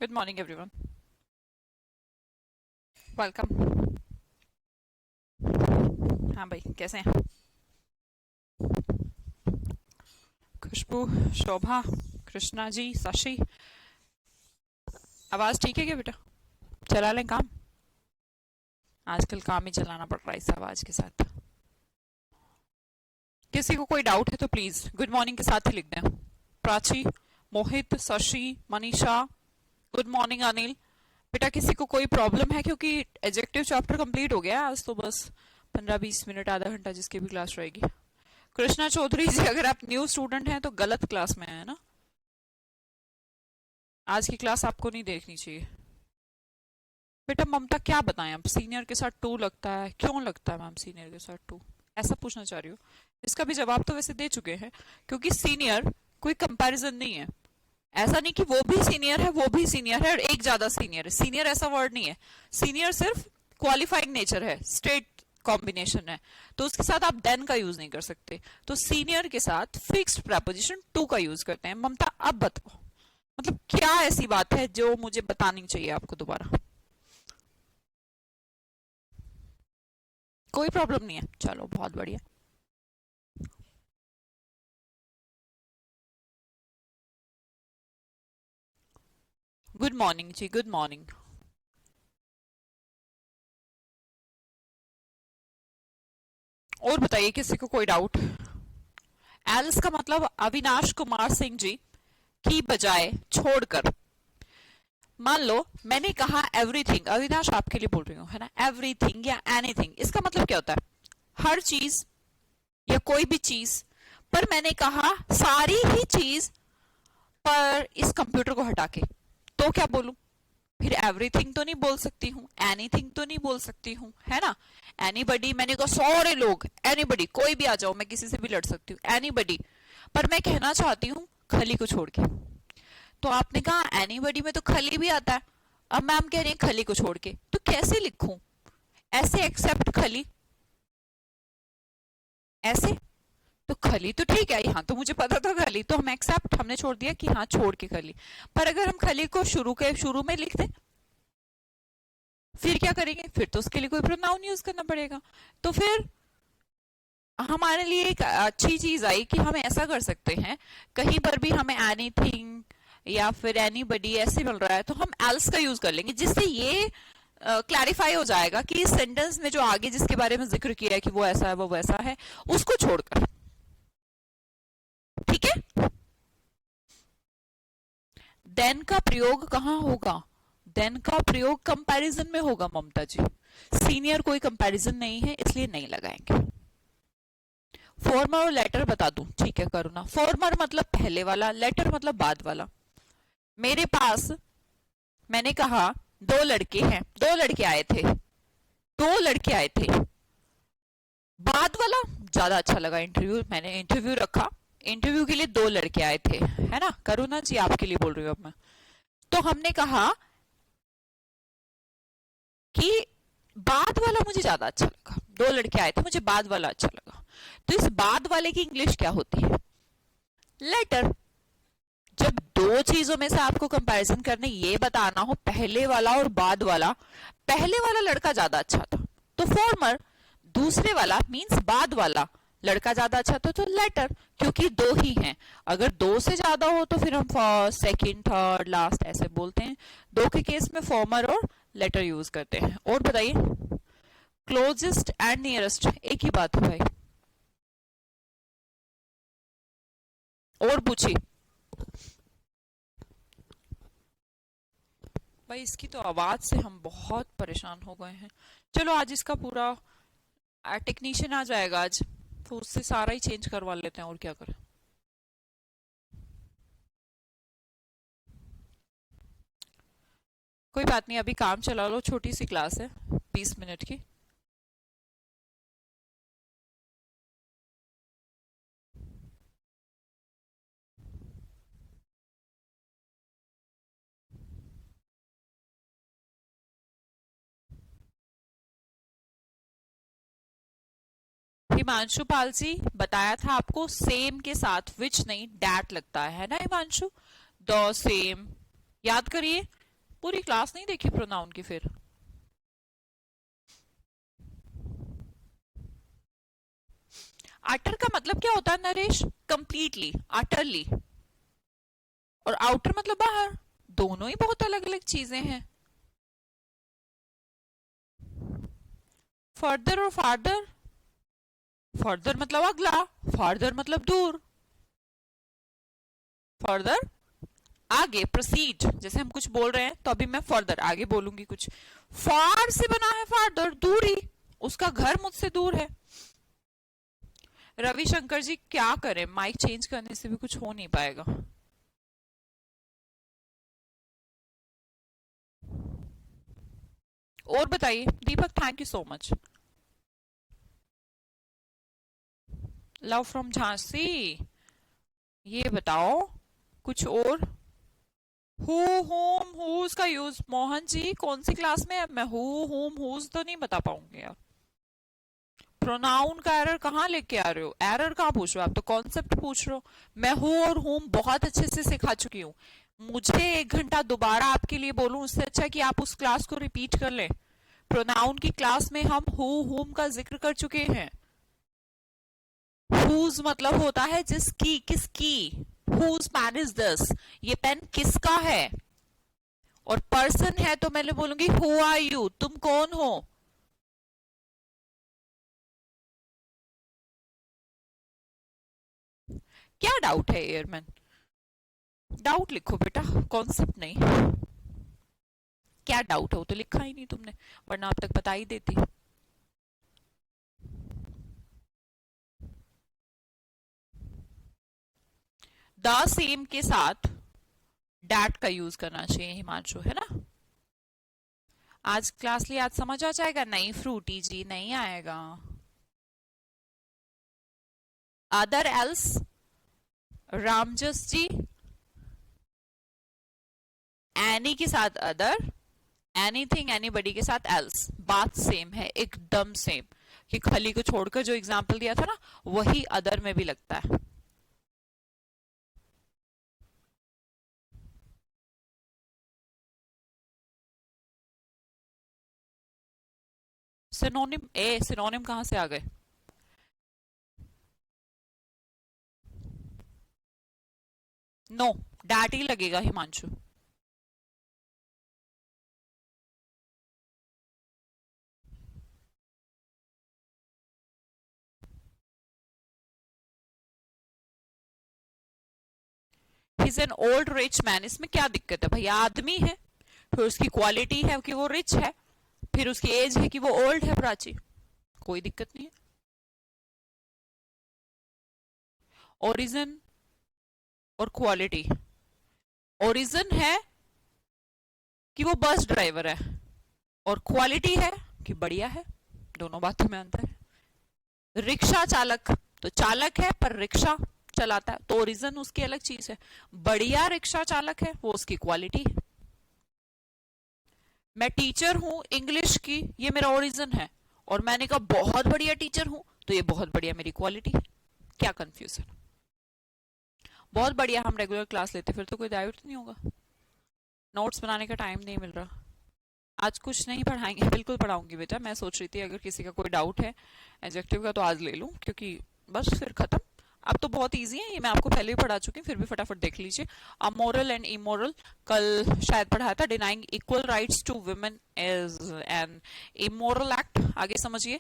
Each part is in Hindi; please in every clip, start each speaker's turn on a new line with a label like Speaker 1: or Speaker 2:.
Speaker 1: Good morning, everyone. Welcome. हाँ भाई, कैसे हैं? खुशबू, शोभा, कृष्णा जी, शशि, आवाज ठीक है क्या बेटा? चला लें काम? आजकल काम ही चलाना पड़ रहा है इस आवाज के साथ। किसी को कोई डाउट है तो प्लीज गुड मॉर्निंग के साथ ही लिख दें। प्राची, मोहित, शशि, मनीषा, गुड मॉर्निंग अनिल। बेटा किसी को कोई प्रॉब्लम है? क्योंकि एडजेक्टिव चैप्टर कंप्लीट हो गया है आज, तो बस 15-20 मिनट आधा घंटा जिसकी भी क्लास रहेगी। कृष्णा चौधरी जी, अगर आप न्यू स्टूडेंट हैं तो गलत क्लास में है ना, आज की क्लास आपको नहीं देखनी चाहिए। बेटा ममता क्या बताएं, अब सीनियर के साथ टू लगता है, क्यों लगता है मैम सीनियर के साथ टू, ऐसा पूछना चाह रही हो? इसका भी जवाब तो वैसे दे चुके हैं, क्योंकि सीनियर कोई कंपैरिजन नहीं है। ऐसा नहीं कि वो भी सीनियर है वो भी सीनियर है और एक ज्यादा सीनियर है। सीनियर ऐसा वर्ड नहीं है। सीनियर सिर्फ क्वालिफाइंग नेचर है, स्ट्रेट कॉम्बिनेशन है, तो उसके साथ आप देन का यूज नहीं कर सकते। तो सीनियर के साथ फिक्स्ड प्रेपोजिशन टू का यूज करते हैं। ममता अब बताओ, मतलब क्या ऐसी बात है जो मुझे बतानी चाहिए आपको दोबारा? कोई प्रॉब्लम नहीं है, चलो बहुत बढ़िया। गुड मॉर्निंग जी, गुड मॉर्निंग। और बताइए किसी को कोई डाउट? एल्स का मतलब अविनाश कुमार सिंह जी की बजाय छोड़कर। मान लो मैंने कहा एवरीथिंग, अविनाश आपके लिए बोल रही हूँ है ना, एवरीथिंग या एनीथिंग, इसका मतलब क्या होता है? हर चीज या कोई भी चीज। पर मैंने कहा सारी ही चीज पर इस कंप्यूटर को हटा के, तो क्या बोलूं? फिर एवरीथिंग तो नहीं बोल सकती हूँ, एनीथिंग तो नहीं बोल सकती हूँ, है ना। एनीबडी, मैंने कहा सारे लोग, एनीबडी, कोई भी आ जाओ, मैं किसी से भी लड़ सकती हूँ, एनीबडी। पर मैं कहना चाहती हूँ खली को छोड़ के, तो आपने कहा एनीबडी में तो खली भी आता है। अब मैम कह रही है खली को छोड़ के, तो कैसे लिखूं? ऐसे एक्सेप्ट खली, ऐसे तो खली तो ठीक है, यहाँ तो मुझे पता था खली, तो हम एक्सेप्ट, हमने छोड़ दिया कि हाँ छोड़ के खली। पर अगर हम खली को शुरू में लिख दें, फिर क्या करेंगे? फिर तो उसके लिए कोई प्रोनाउन यूज करना पड़ेगा। तो फिर हमारे लिए एक अच्छी चीज आई कि हम ऐसा कर सकते हैं, कहीं पर भी हमें एनीथिंग या फिर एनीबडी ऐसे मिल रहा है तो हम एल्स का यूज कर लेंगे, जिससे ये क्लैरिफाई हो जाएगा कि इस सेंटेंस में जो आगे जिसके बारे में जिक्र किया है कि वो ऐसा है वो वैसा है, उसको छोड़कर। ठीक है। देन का प्रयोग कहाँ होगा? देन का प्रयोग कंपैरिजन में होगा ममता जी। सीनियर कोई कंपैरिजन नहीं है, इसलिए नहीं लगाएंगे। फॉर्मर और लेटर बता दूं, ठीक है करुणा। फॉर्मर मतलब पहले वाला, लेटर मतलब बाद वाला। मेरे पास, मैंने कहा दो लड़के हैं, दो लड़के आए थे, दो लड़के आए थे। बाद वाला ज्यादा अच्छा लगा, इंटरव्यू, मैंने इंटरव्यू रखा, इंटरव्यू के लिए दो लड़के आए थे, है ना। करुणा जी आपके लिए बोल रही हूँ अब मैं। तो हमने कहा कि बाद वाला मुझे ज्यादा अच्छा लगा, दो लड़के आए थे, मुझे बाद वाला अच्छा लगा। तो इस बाद वाले की इंग्लिश क्या होती है? लेटर। जब दो चीजों में से आपको कंपैरिजन करने, ये बताना हो पहले वाला और बाद वाला, पहले वाला लड़का ज्यादा अच्छा था तो फॉर्मर, दूसरे वाला मींस बाद वाला लड़का ज्यादा अच्छा था तो लेटर, क्योंकि दो ही हैं। अगर दो से ज्यादा हो तो फिर हम फर्स्ट, सेकंड, थर्ड, लास्ट ऐसे बोलते हैं। दो के केस में फॉर्मर और लेटर यूज करते हैं। और बताइए, क्लोजेस्ट एंड नियरेस्ट एक ही बात है भाई। और पूछिए भाई, इसकी तो आवाज से हम बहुत परेशान हो गए हैं। चलो आज इसका पूरा टेक्नीशियन आ जाएगा आज, तो उससे सारा ही चेंज करवा लेते हैं, और क्या करें। कोई बात नहीं, अभी काम चला लो, छोटी सी क्लास है 20 मिनट की। हिमांशु पाल जी, बताया था आपको सेम के साथ विच नहीं डैट लगता है ना हिमांशु। द सेम, याद करिए, पूरी क्लास नहीं देखी प्रोनाउन की फिर? अटर का मतलब क्या होता है नरेश? Completely, utterly. और आउटर मतलब बाहर। दोनों ही बहुत अलग अलग चीजें हैं। फर्दर और फार्दर, फर्दर मतलब अगला, फार्दर मतलब दूर। फर्दर आगे, प्रोसीड, जैसे हम कुछ बोल रहे हैं तो अभी मैं फर्दर आगे बोलूंगी कुछ। फार से बना है फार्दर, दूरी, उसका घर मुझसे दूर है। रविशंकर जी क्या करें, माइक चेंज करने से भी कुछ हो नहीं पाएगा। और बताइए Deepak, thank you so much. Love from Jhansi, ये बताओ कुछ और। हु, होम, हुज का यूज, मोहन जी कौन सी क्लास में है? मैं हु, होम, हुज तो नहीं बता पाऊंगी यार। प्रोनाउन का एरर कहाँ लेके आ रहे हो? एरर कहाँ पूछ रहे हो आप? तो कॉन्सेप्ट पूछ रहे हो। मैं हु और होम बहुत अच्छे से सिखा चुकी हूँ। मुझे 1 घंटा दोबारा आपके लिए बोलूं, उससे अच्छा कि आप उस क्लास को रिपीट कर लें। प्रोनाउन की क्लास में हम हु, होम का जिक्र कर चुके हैं। हुज मतलब होता है जिसकी, किसकी। हुज पेन इज दिस, ये पेन किसका है। और पर्सन है तो मैं बोलूंगी हु आर यू, तुम कौन हो। क्या डाउट है एयरमैन? डाउट लिखो बेटा, कॉन्सेप्ट नहीं। क्या डाउट हो तो लिखा ही नहीं तुमने, वरना अब तक बता ही देती। द सेम के साथ डैट का यूज करना चाहिए हिमांशु, है ना? आज क्लास लिए आज समझ आ जाएगा? नहीं फ्रूटी जी, नहीं आएगा। अदर एल्स, रामजस जी, एनी के साथ अदर, एनीथिंग एनीबडी के साथ एल्स, बात सेम है, एकदम सेम। कि खली को छोड़कर जो एग्जाम्पल दिया था ना, वही अदर में भी लगता है। सिनोनिम, सिनोनिम कहां से आ गए? नो, डैट ही लगेगा Himanshu. Is an old rich man, इसमें क्या दिक्कत है भैया? आदमी है, फिर उसकी क्वालिटी है कि वो रिच है, फिर उसकी एज है कि वो ओल्ड है, प्राची, कोई दिक्कत नहीं है। ओरिजिन और क्वालिटी, ओरिजिन है कि वो बस ड्राइवर है, और क्वालिटी है कि बढ़िया है। दोनों बातों में अंतर है। रिक्शा चालक तो चालक है पर रिक्शा चलाता है, तो ओरिजिन उसकी अलग चीज है। बढ़िया रिक्शा चालक है, वो उसकी क्वालिटी है। मैं टीचर हूं इंग्लिश की, ये मेरा ओरिजिन है, और मैंने कहा बहुत बढ़िया टीचर हूं, तो ये बहुत बढ़िया मेरी क्वालिटी है। क्या कंफ्यूजन? बहुत बढ़िया, हम रेगुलर क्लास लेते फिर तो कोई डाउट नहीं होगा। नोट्स बनाने का टाइम नहीं मिल रहा। आज कुछ नहीं पढ़ाएंगे, बिल्कुल पढ़ाऊंगी बेटा। मैं सोच रही थी अगर किसी का कोई डाउट है एडजेक्टिव का तो आज ले लूं, क्योंकि बस फिर खत्म। अब तो बहुत इजी है, ये मैं आपको पहले भी पढ़ा चुकी हूँ, फिर भी फटाफट देख लीजिए। अमोरल एंड इमोरल कल शायद पढ़ाया था। Denying equal rights to women is an immoral act. आगे समझिए,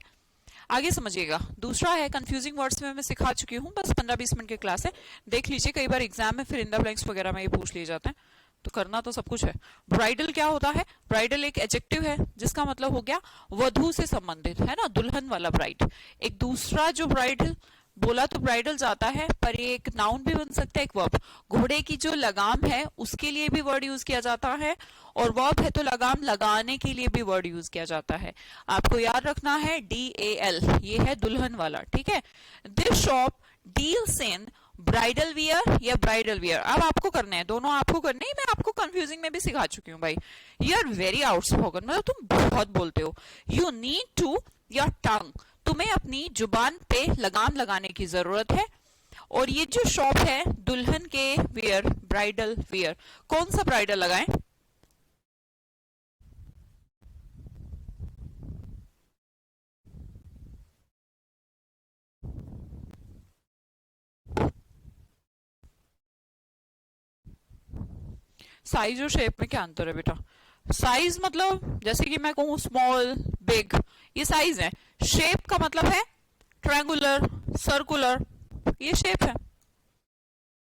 Speaker 1: आगे समझिएगा। दूसरा है कंफ्यूजिंग वर्ड्स में मैं सिखा चुकी हूँ, बस 15-20 मिनट की क्लास है, देख लीजिए। कई बार एग्जाम में फिर इन द ब्लैंक्स वगैरह में ये पूछ लिए जाते हैं, तो करना तो सब कुछ है। ब्राइडल क्या होता है? ब्राइडल एक एडजेक्टिव है जिसका मतलब हो गया वधु से संबंधित, है ना, दुल्हन वाला ब्राइड। एक दूसरा जो ब्राइडल बोला तो ब्राइडल जाता है, पर ये एक नाउन भी बन सकता है, एक वर्ब। घोड़े की जो लगाम है उसके लिए भी वर्ड यूज किया जाता है, और वर्ब है तो लगाम लगाने के लिए भी वर्ड यूज किया जाता है। आपको याद रखना है DAL, ये है दुल्हन वाला, ठीक है। This shop deals in bridal wear या ब्राइडल वियर। अब आपको करने हैं, दोनों आपको करने हैं। मैं आपको कंफ्यूजिंग में भी सिखा चुकी हूँ भाई। यू आर वेरी आउटस्पोकन, मतलब तुम बहुत बोलते हो। You need to your tongue, तुम्हें अपनी जुबान पे लगाम लगाने की जरूरत है। और ये जो शॉप है दुल्हन के वियर, ब्राइडल वियर, कौन सा ब्राइडल लगाएं? साइज और शेप में क्या अंतर है बेटा? साइज मतलब जैसे कि मैं कहूँ स्मॉल, बिग, ये साइज है। शेप का मतलब है ट्रायंगुलर, सर्कुलर, ये शेप है।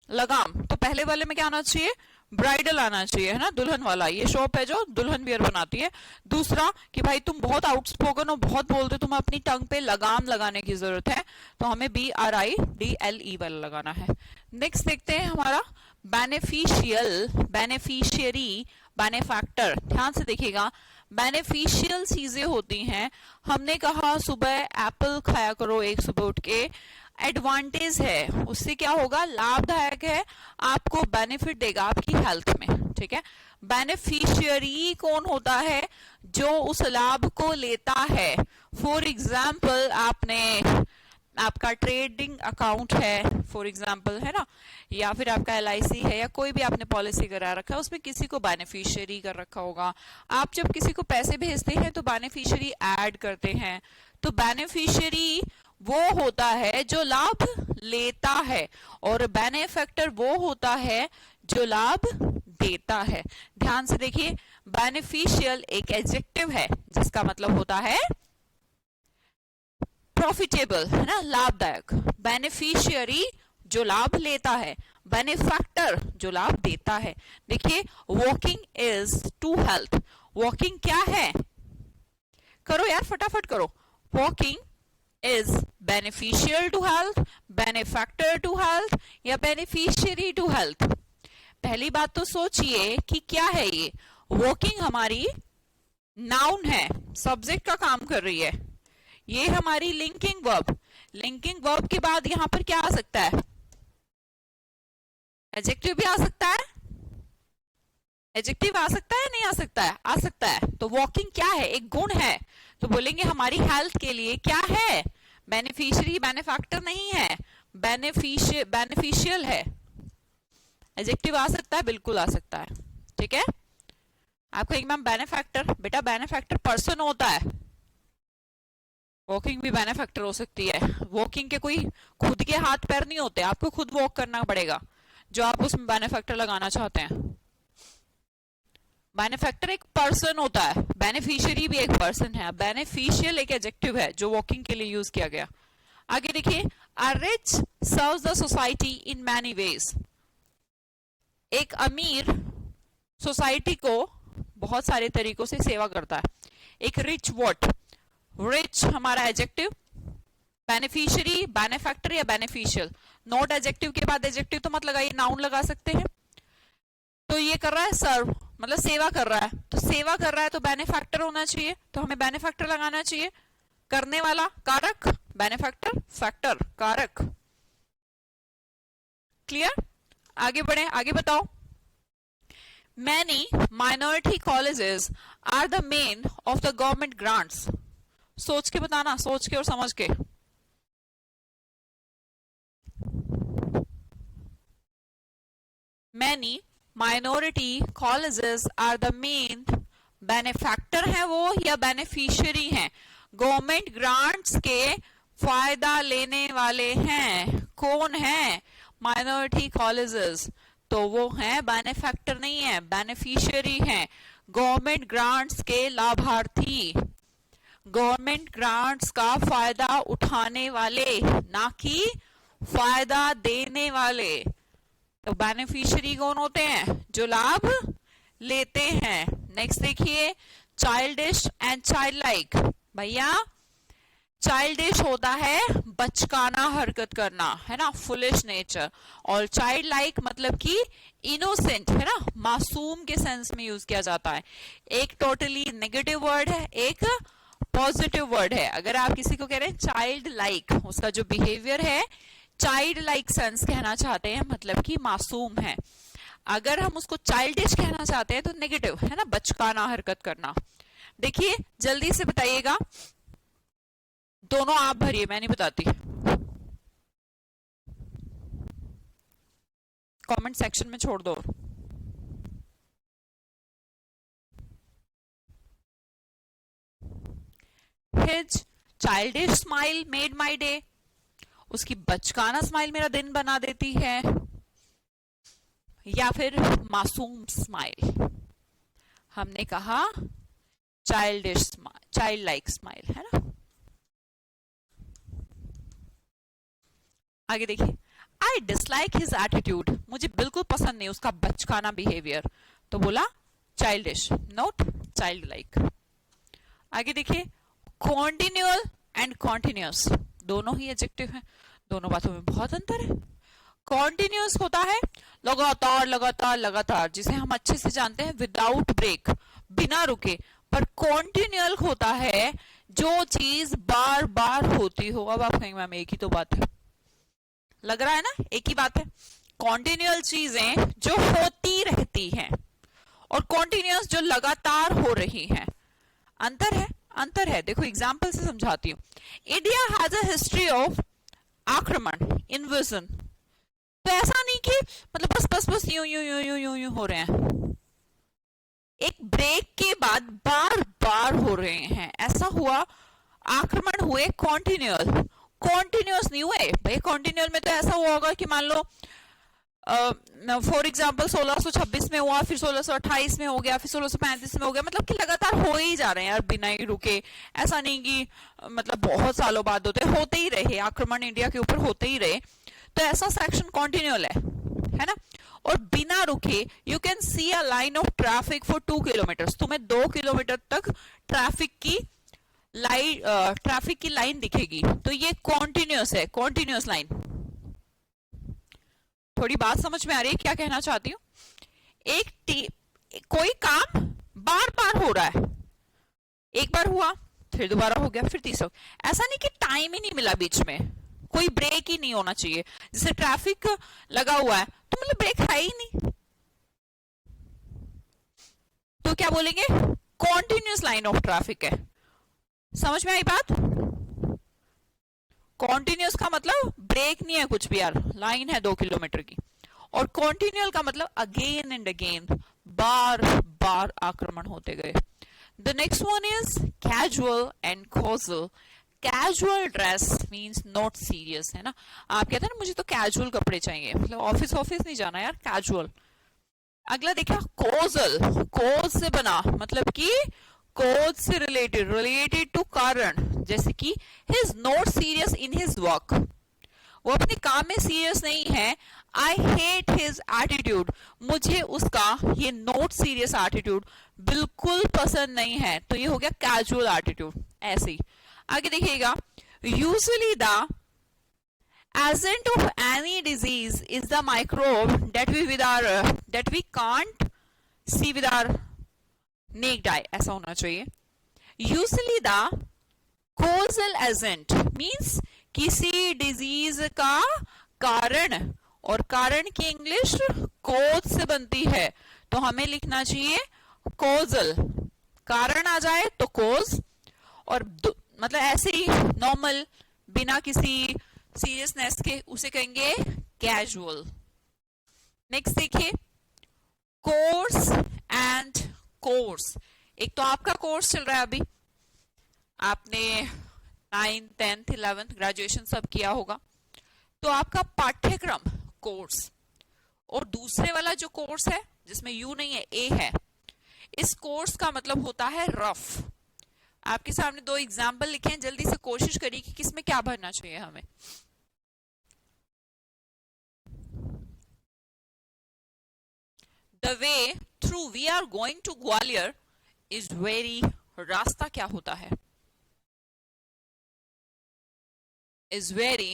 Speaker 1: लगाम तो पहले वाले में क्या आना चाहिए? ब्राइडल आना चाहिए, है ना, दुल्हन वाला। ये शॉप है जो दुल्हन वियर बनाती है। दूसरा कि भाई तुम बहुत आउटस्पोकन हो, बहुत बोलते हो, तुम्हें अपनी टंग पे लगाम लगाने की जरूरत है, तो हमें BRIDLE वाला लगाना है। नेक्स्ट देखते हैं हमारा बेनिफिशियल, बेनिफिशियरी, बेनिफैक्टर। ध्यान से देखिएगा, बेनिफिशियल चीजें होती हैं। हमने कहा सुबह एप्पल खाया करो एक सुबह उठ के, एडवांटेज है, उससे क्या होगा? लाभदायक है, आपको बेनिफिट देगा आपकी हेल्थ में, ठीक है। बेनिफिशियरी कौन होता है? जो उस लाभ को लेता है। फॉर एग्जाम्पल आपका ट्रेडिंग अकाउंट है, फॉर एग्जाम्पल, है ना, या फिर आपका LIC है, या कोई भी आपने पॉलिसी करा रखा है, उसमें किसी को बेनिफिशियरी कर रखा होगा। आप जब किसी को पैसे भेजते हैं तो बेनिफिशियरी ऐड करते हैं। तो बेनिफिशियरी वो होता है जो लाभ लेता है, और बेनिफैक्टर वो होता है जो लाभ देता है। ध्यान से देखिए, बेनिफिशियल एक एडजेक्टिव है जिसका मतलब होता है प्रॉफिटेबल, है ना, लाभदायक। बेनिफिशियरी जो लाभ लेता है, बेनिफैक्टर जो लाभ देता है। देखिए, walking is to health. Walking क्या है? करो यार, फटाफट करो। Walking is beneficial to health, benefactor to health, या beneficiary to health? पहली बात तो सोचिए कि क्या है ये। वॉकिंग हमारी नाउन है, सब्जेक्ट का काम कर रही है। ये हमारी लिंकिंग वर्ब। लिंकिंग वर्ब के बाद यहां पर क्या आ सकता है? एडजेक्टिव भी आ सकता है। एडजेक्टिव आ सकता है, नहीं आ सकता है? आ सकता है। तो वॉकिंग क्या है? एक गुण है। तो बोलेंगे हमारी हेल्थ के लिए क्या है? बेनिफिशियरी, बेनिफैक्टर नहीं है, बेनिफिशियल है। एडजेक्टिव आ सकता है, बिल्कुल आ सकता है, ठीक है। आपको एक मैम बेनिफैक्टर, बेटा बेनिफैक्टर पर्सन होता है, वॉकिंग भी बेनिफैक्टर हो सकती है। वॉकिंग के कोई खुद के हाथ पैर नहीं होते, आपको खुद वॉक करना पड़ेगा जो आप उसमें बेनिफैक्टर लगाना चाहते हैं। बेनिफैक्टर एक पर्सन होता है, बेनिफिशियरी भी एक पर्सन है। बेनिफिशियल एक एडजेक्टिव है जो वॉकिंग के लिए यूज किया गया। आगे देखिए, a rich serves the society in many ways. एक अमीर सोसाइटी को बहुत सारे तरीकों से सेवा करता है। एक रिच व्हाट? रिच हमारा एडजेक्टिव, बेनिफिशियरी, बेनिफैक्टर या बेनिफिशियल। नॉट एडजेक्टिव के बाद एडजेक्टिव तो मत लगाइए, नाउन लगा सकते हैं। तो ये कर रहा है सर्व, मतलब सेवा कर रहा है। तो सेवा कर रहा है तो बेनिफैक्टर होना चाहिए, तो हमें बेनिफैक्टर लगाना चाहिए। करने वाला कारक, बेनिफैक्टर, फैक्टर कारक। क्लियर? आगे बढ़े, आगे बताओ। Many minority colleges are the main of the government grants. सोच के बताना, सोच के और समझ के। Many minority colleges are the main, benefactor है वो या बेनिफिशियरी हैं? गवर्नमेंट ग्रांट्स के फायदा लेने वाले हैं। कौन है? Minority colleges. तो वो हैं बेनिफैक्टर नहीं है, बेनिफिशियरी हैं। गवर्नमेंट ग्रांट्स के लाभार्थी, गवर्नमेंट ग्रांट्स का फायदा उठाने वाले, ना कि फायदा देने वाले। तो बेनिफिशियरी कौन होते हैं? जो लाभ लेते हैं। नेक्स्ट देखिए, चाइल्डिश एंड चाइल्ड लाइक। भैया चाइल्डिश होता है बचकाना हरकत करना, है ना, फुलिश नेचर। और चाइल्ड लाइक मतलब कि इनोसेंट, है ना, मासूम के सेंस में यूज किया जाता है। एक टोटली नेगेटिव वर्ड है, एक पॉजिटिव वर्ड है। अगर आप किसी को कह रहे हैं चाइल्ड लाइक, उसका जो बिहेवियर है चाइल्ड लाइक सेंस कहना चाहते हैं, मतलब कि मासूम है। अगर हम उसको चाइल्डिश कहना चाहते हैं तो नेगेटिव, है ना, बचकाना हरकत करना। देखिए जल्दी से बताइएगा, दोनों आप भरिए, मैं नहीं बताती। कमेंट सेक्शन में छोड़ दो। His childish smile made my day. उसकी बचकाना स्माइल मेरा दिन बना देती है। या फिर मासूम स्माइल। हमने कहा चाइल्डिश चाइल्ड लाइक स्माइल, है ना। आगे देखिए, आई डिसलाइक हिज एटीट्यूड, मुझे बिल्कुल पसंद नहीं उसका बचकाना बिहेवियर, तो बोला चाइल्डिश, नोट चाइल्ड लाइक। आगे देखिए, कॉन्टिन्यूअल एंड कॉन्टिन्यूअस दोनों ही एडजेक्टिव हैं, दोनों बातों में बहुत अंतर है। कॉन्टिन्यूअस होता है लगातार लगातार लगातार, जिसे हम अच्छे से जानते हैं विदाउट ब्रेक, बिना रुके। पर कॉन्टिन्यूअल होता है जो चीज बार बार होती हो। अब आप कहेंगे मैम एक ही तो बात है, लग रहा है ना एक ही बात है। कॉन्टिन्यूअल चीजें जो होती रहती हैं और कॉन्टिन्यूअस जो लगातार हो रही हैं, अंतर है, अंतर है। देखो एग्जाम्पल से समझाती हूँ। India has a history of आक्रमण, इन्वेजन। तो ऐसा नहीं कि मतलब बस बस बस यूं यूं यूं यूं यूं यूं हो रहे हैं, एक ब्रेक के बाद बार बार हो रहे हैं, ऐसा हुआ आक्रमण हुए कॉन्टिन्यूअल, कॉन्टिन्यूअस नहीं हुए भाई। कॉन्टिन्यूअल में तो ऐसा हुआ होगा कि मान लो फॉर एग्जाम्पल 1626 में हुआ, फिर 1628 में हो गया, फिर 1635 में हो गया, मतलब कि लगातार हो ही जा रहे हैं यार बिना ही रुके। ऐसा नहीं कि मतलब बहुत सालों बाद होते ही रहे आक्रमण, इंडिया के ऊपर होते ही रहे, तो ऐसा सेक्शन कॉन्टिन्यूअल है ना। और बिना रुके you can see a line of traffic for 2 kilometre, तुम्हें 2 किलोमीटर तक ट्रैफिक की लाइन दिखेगी, तो ये कॉन्टिन्यूअस है, कॉन्टिन्यूअस लाइन। थोड़ी बात समझ में आ रही है क्या कहना चाहती हूँ। कोई काम बार बार हो रहा है, एक बार हुआ फिर दोबारा हो गया फिर तीसरा, ऐसा नहीं कि टाइम ही नहीं मिला बीच में, कोई ब्रेक ही नहीं होना चाहिए। जैसे ट्रैफिक लगा हुआ है तो मतलब ब्रेक है ही नहीं, तो क्या बोलेंगे कॉन्टिन्यूअस लाइन ऑफ ट्रैफिक है। समझ में आई बात। कॉन्टिन्यूअस का मतलब ब्रेक नहीं है कुछ भी यार, लाइन है 2 किलोमीटर की। और कॉन्टिन्यूअल का मतलब अगेन एंड अगेन, बार बार आक्रमण होते गए। The next one is casual and causal. Casual dress means not serious, है ना। आप कहते हैं ना मुझे तो कैजुअल कपड़े चाहिए, मतलब ऑफिस नहीं जाना यार, कैजुअल। अगला देखा कॉजल, कॉज से बना, मतलब कि कॉज से रिलेटेड, रिलेटेड टू कारण, जैसे कि he is not serious in his work, वो अपने काम में सीरियस नहीं है। आई हेट हिज एटीट्यूड, मुझे उसका ये नॉट सीरियस एटीट्यूड बिल्कुल पसंद नहीं है, तो ये हो गया कैजुअल एटीट्यूड। ऐसे ही आगे देखिएगा, usually the agent of any disease is the microbe that we can't see with our naked eye, ऐसा होना चाहिए। Usually the causal agent means किसी डिजीज का कारण, और कारण की इंग्लिश कॉज से बनती है, तो हमें लिखना चाहिए कॉजल। कारण आ जाए तो कॉज, और मतलब ऐसे ही नॉर्मल बिना किसी सीरियसनेस के उसे कहेंगे कैजुअल। नेक्स्ट देखिए, कोर्स एंड कोर्स। एक तो आपका कोर्स चल रहा है, अभी आपने 9th 10th 11th ग्रेजुएशन सब किया होगा, तो आपका पाठ्यक्रम कोर्स, और दूसरे वाला जो कोर्स है जिसमें यू नहीं है ए है, इस कोर्स का मतलब होता है रफ। आपके सामने 2 एग्जाम्पल लिखे हैं, जल्दी से कोशिश करिए कि किसमें क्या भरना चाहिए हमें। The way through we are going to Gwalior is very, रास्ता क्या होता है, is very,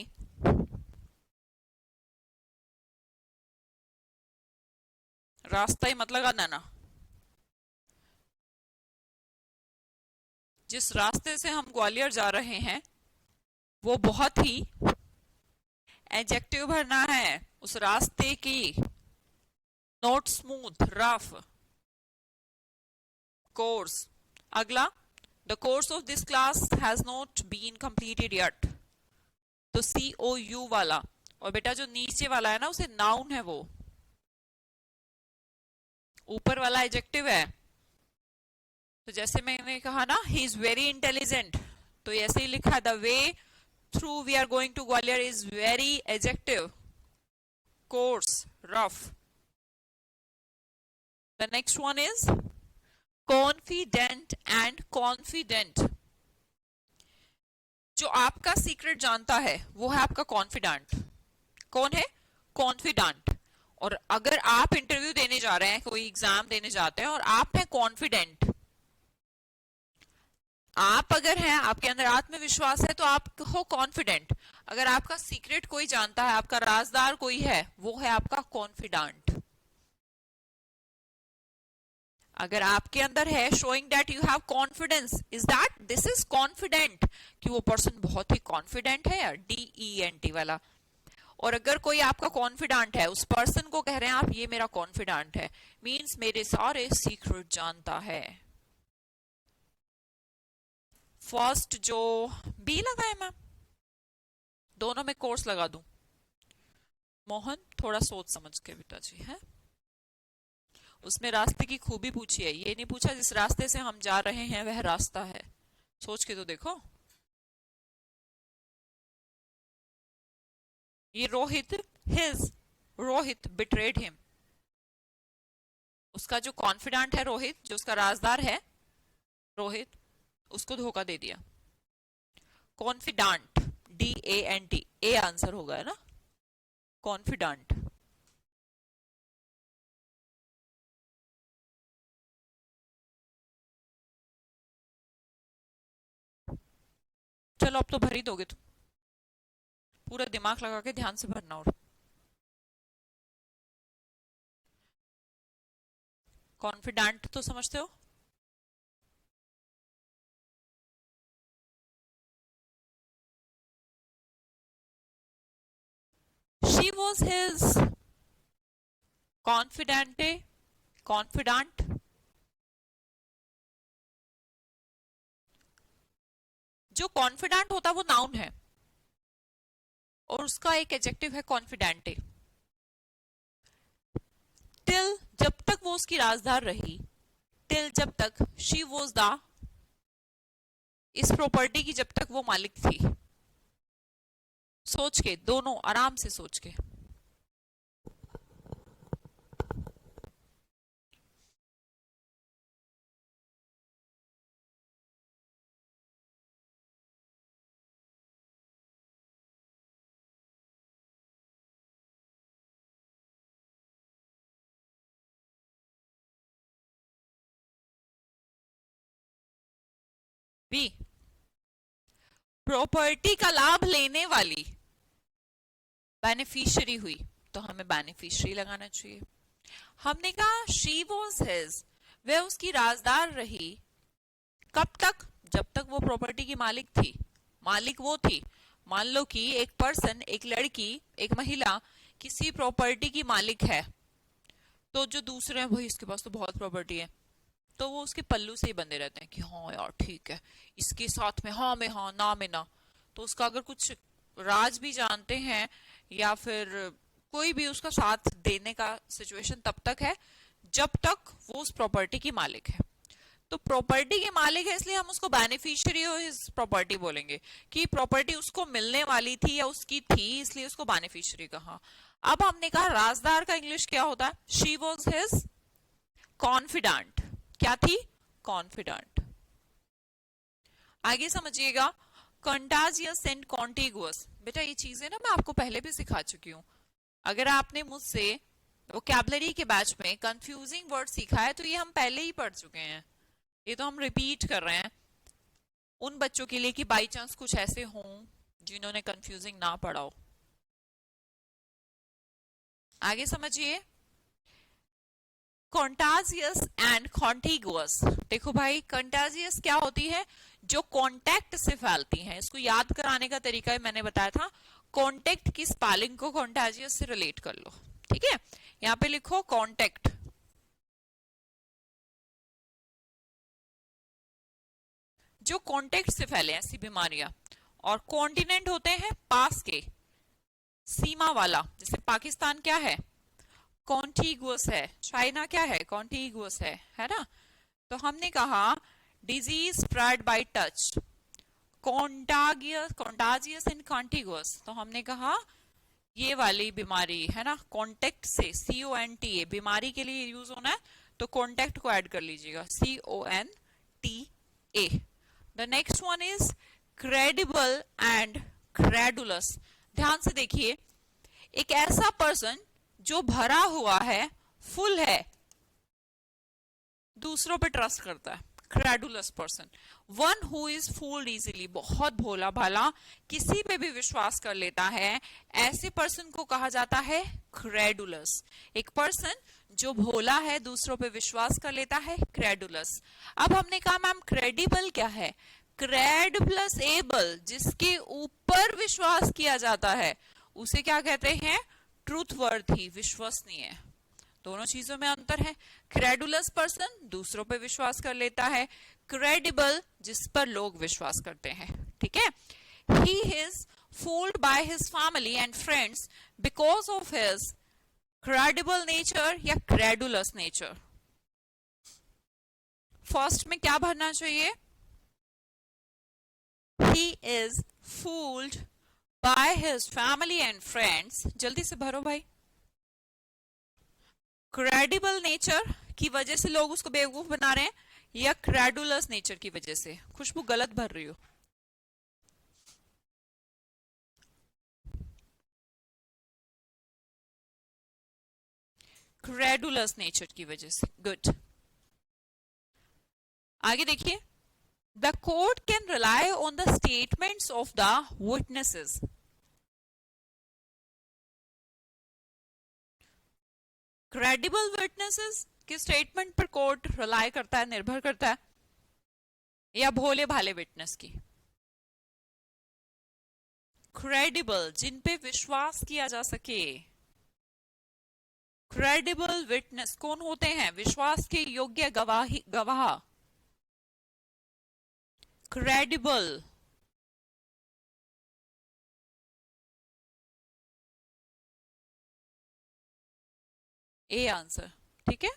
Speaker 1: रास्ता ही मतलब आना ना, जिस रास्ते से हम ग्वालियर जा रहे हैं वो बहुत ही, एडजेक्टिव भरना है उस रास्ते की, नॉट स्मूथ, रफ। कोर्स। अगला, the course of this class has not been completed yet, तो COU वाला, और बेटा जो नीचे वाला है ना उसे नाउन है, वो ऊपर वाला एडजेक्टिव है। तो जैसे मैंने कहा ना ही इज वेरी इंटेलिजेंट, तो ऐसे ही लिखा, the way through we are going to Gwalior is very adjective, course rough. The next one is confident and confident. जो आपका सीक्रेट जानता है वो है आपका कॉन्फिडेंट। कौन है? कॉन्फिडेंट। और अगर आप इंटरव्यू देने जा रहे हैं, कोई एग्जाम देने जाते हैं और आप हैं कॉन्फिडेंट, आप अगर हैं, आपके अंदर आत्मविश्वास है, तो आप हो कॉन्फिडेंट। अगर आपका सीक्रेट कोई जानता है, आपका राजदार कोई है, वो है आपका कॉन्फिडेंट। अगर आपके अंदर है showing that you have confidence, is that this is confident, कि वो पर्सन बहुत ही कॉन्फिडेंट है यार, DENT वाला। और अगर कोई आपका कॉन्फिडेंट है, उस पर्सन को कह रहे हैं आप ये मेरा कॉन्फिडेंट है, मींस मेरे सारे सीक्रेट जानता है। फर्स्ट जो बी लगाए मैम, दोनों में कोर्स लगा दूं? मोहन थोड़ा सोच समझ के पिताजी है। उसमें रास्ते की खूबी पूछी है, ये नहीं पूछा जिस रास्ते से हम जा रहे हैं वह रास्ता है। सोच के तो देखो। ये रोहित बिट्रेड हिम। उसका जो कॉन्फिडेंट है रोहित, जो उसका राजदार है रोहित, उसको धोखा दे दिया। कॉन्फिडेंट, DANT, ए आंसर होगा है ना, कॉन्फिडेंट। चलो अब तो भर ही दोगे तुम, पूरा दिमाग लगा के ध्यान से भरना। और कॉन्फिडेंट तो समझते हो? She was his confidante, confidant। जो कॉन्फिडेंट होता है वो नाउन है और उसका एक एडजेक्टिव है कॉन्फिडेंटे। टिल, जब तक वो उसकी राजदार रही, टिल जब तक शी वॉज द, इस प्रॉपर्टी की जब तक वो मालिक थी। सोच के, दोनों आराम से सोच के। बी, प्रॉपर्टी का लाभ लेने वाली बेनिफिशियरी हुई, तो हमें बेनिफिशियरी लगाना चाहिए। हमने कहा शी वॉज हिज, वह उसकी राजदार रही। कब तक? जब तक वो प्रॉपर्टी की मालिक थी। मालिक वो थी, मान लो कि एक पर्सन, एक लड़की, एक महिला किसी प्रॉपर्टी की मालिक है, तो जो दूसरे हैं भाई इसके पास तो बहुत प्रॉपर्टी है, तो वो उसके पल्लू से ही बंधे रहते हैं कि हाँ यार ठीक है, इसके साथ में हाँ में हाँ, ना में ना। तो उसका अगर कुछ राज भी जानते हैं या फिर कोई भी उसका साथ देने का सिचुएशन तब तक है जब तक वो उस प्रॉपर्टी की मालिक है। तो प्रॉपर्टी के मालिक है इसलिए हम उसको बेनिफिशियरी ऑफ हिज प्रॉपर्टी बोलेंगे, कि प्रॉपर्टी उसको मिलने वाली थी या उसकी थी इसलिए उसको बेनिफिशियरी कहा। अब हमने कहा राजदार का इंग्लिश क्या होता है? She was his confident. क्या थी? कॉन्फिडेंट। आगे समझिएगा, कंटाजियस एंड कॉन्टिगुअस। बेटा ये चीजें ना मैं आपको पहले भी सिखा चुकी हूं। अगर आपने मुझसे वोकैबुलरी के बैच में कंफ्यूजिंग वर्ड सीखा है तो ये हम पहले ही पढ़ चुके हैं, ये तो हम रिपीट कर रहे हैं उन बच्चों के लिए कि बाई चांस कुछ ऐसे हों जिन्होंने कंफ्यूजिंग ना पढ़ा हो। आगे समझिए, कॉन्टाजियस एंड कॉन्टिगुअस। देखो भाई, कंटाजियस क्या होती है? जो कांटेक्ट से फैलती हैं। इसको याद कराने का तरीका मैंने बताया था, कांटेक्ट की स्पेलिंग को कंटाजियस से रिलेट कर लो। ठीक है, यहां पे लिखो कांटेक्ट। जो कांटेक्ट से फैले ऐसी बीमारियां। और कॉन्टिनेंट होते हैं पास के, सीमा वाला। जैसे पाकिस्तान क्या है? कॉन्टिगुअस है। चाइना क्या है? कॉन्टिगुअस है ना। तो हमने कहा disease spread by touch, contagious and contiguous. तो हमने कहा ये वाली बीमारी है ना, कॉन्टेक्ट से, CONT बीमारी के लिए यूज होना है, तो कॉन्टेक्ट को ऐड कर लीजिएगा, CONTA। The next one is credible and credulous. ध्यान से देखिए, एक ऐसा पर्सन जो भरा हुआ है, फुल है, दूसरों पे ट्रस्ट करता है, credulous person. One who is fooled easily, बहुत भोला भाला, किसी पे भी विश्वास कर लेता है, ऐसे पर्सन को कहा जाता है क्रेडुलस। एक पर्सन जो भोला है, दूसरों पे विश्वास कर लेता है, क्रेडुलस। अब हमने कहा मैम क्रेडिबल क्या है? क्रेड प्लस एबल, जिसके ऊपर विश्वास किया जाता है उसे क्या कहते हैं? ट्रूथवर्थी, विश्वसनीय। दोनों चीजों में अंतर है। क्रेडुलस पर्सन दूसरों पे विश्वास कर लेता है, क्रेडिबल जिस पर लोग विश्वास करते हैं। ठीक है। He is fooled by his family and friends because of his credible nature या क्रेडुलस नेचर। फर्स्ट में क्या भरना चाहिए? He is fooled by his family and friends। जल्दी से भरो भाई। क्रेडिबल नेचर की वजह से लोग उसको बेवकूफ बना रहे हैं या क्रेडुलस नेचर की वजह से? खुशबू गलत भर रही हो। क्रेडुलस नेचर की वजह से। गुड। आगे देखिए, the court can rely on the statements of the witnesses। credible witnesses के स्टेटमेंट पर कोर्ट रिलाई करता है, निर्भर करता है, या भोले भाले विटनेस की? क्रेडिबल, जिन पे विश्वास किया जा सके। क्रेडिबल विटनेस कौन होते हैं? विश्वास के योग्य गवाह। क्रेडिबल। A answer. ठीक है।